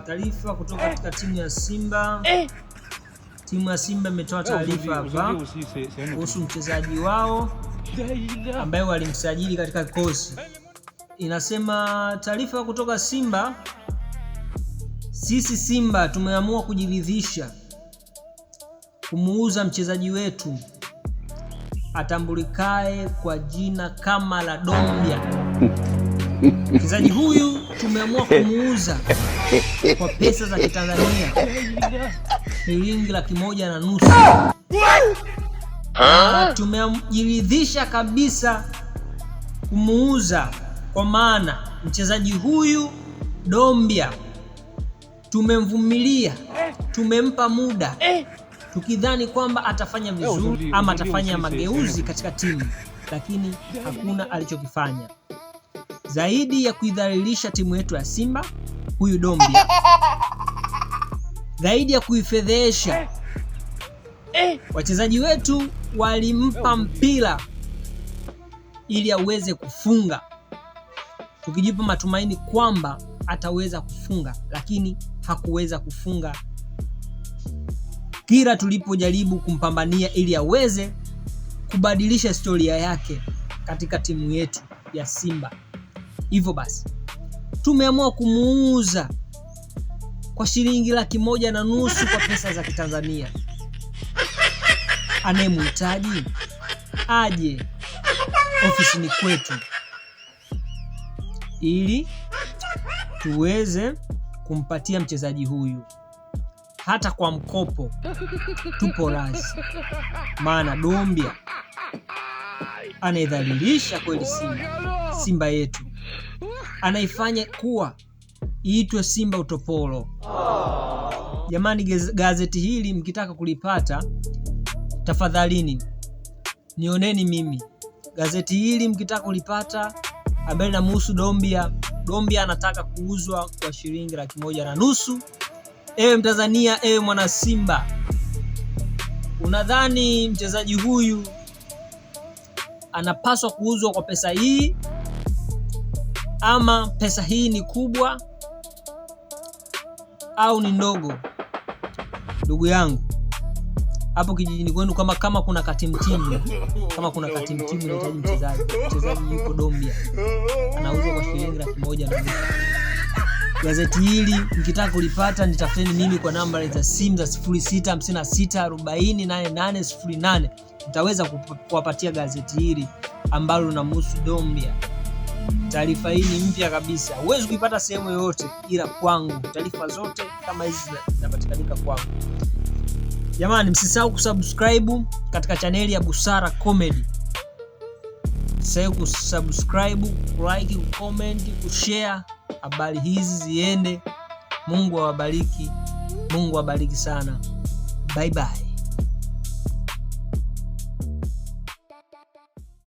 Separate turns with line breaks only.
Taarifa kutoka katika timu ya Simba. Timu ya Simba imetoa taarifa hapa kuhusu mchezaji wao ambaye walimsajili katika kikosi. Inasema taarifa kutoka Simba, sisi Simba tumeamua kujiridhisha kumuuza mchezaji wetu atambulikae kwa jina kama la Dombia. Mchezaji huyu tumeamua kumuuza kwa pesa za Kitanzania shilingi 150,000. Tumejiridhisha kabisa kumuuza kwa maana mchezaji huyu Dombia tumemvumilia, tumempa muda tukidhani kwamba atafanya vizuri ama atafanya mageuzi katika timu, lakini hakuna alichokifanya zaidi ya kuidhalilisha timu yetu ya Simba. Huyu Dombia zaidi ya kuifedhesha, wachezaji wetu walimpa mpira ili aweze kufunga, tukijipa matumaini kwamba ataweza kufunga, lakini hakuweza kufunga kila tulipojaribu kumpambania ili aweze kubadilisha historia yake katika timu yetu ya Simba. Hivyo basi tumeamua kumuuza kwa shilingi 150,000 kwa pesa za Kitanzania. Anayemhitaji aje ofisini kwetu ili tuweze kumpatia mchezaji huyu, hata kwa mkopo tupo razi, maana Dombia anaidhalilisha kweli Simba yetu, anaifanya kuwa iitwe Simba utopolo. Jamani, gazeti hili mkitaka kulipata, tafadhalini nioneni mimi. Gazeti hili mkitaka kulipata habari na muhusu Dombia. Dombia anataka kuuzwa kwa shilingi 150,000. Ewe Mtanzania, ewe mwana Simba, unadhani mchezaji huyu anapaswa kuuzwa kwa pesa hii, ama pesa hii ni kubwa au ni ndogo? Ndugu yangu hapo kijijini kwenu, kama kuna katimtimu inahitaji mchezaji yuko Dombia anauzwa kwa shilingi 150,000. Gazeti hili mkitaka kulipata, nitafuteni mimi kwa namba za simu za 0656408808. Nitaweza kuwapatia gazeti hili ambalo linamhusu Dombia. Taarifa hii ni mpya kabisa, huwezi kuipata sehemu yoyote ila kwangu. Taarifa zote kama hizi zinapatikana kwangu. Jamani, msisahau kusubscribe katika chaneli ya Busara Comedy. Msisahau kusubscribe, like, comment, kushare habari hizi ziende. Mungu awabariki. Mungu awabariki sana. Bye bye.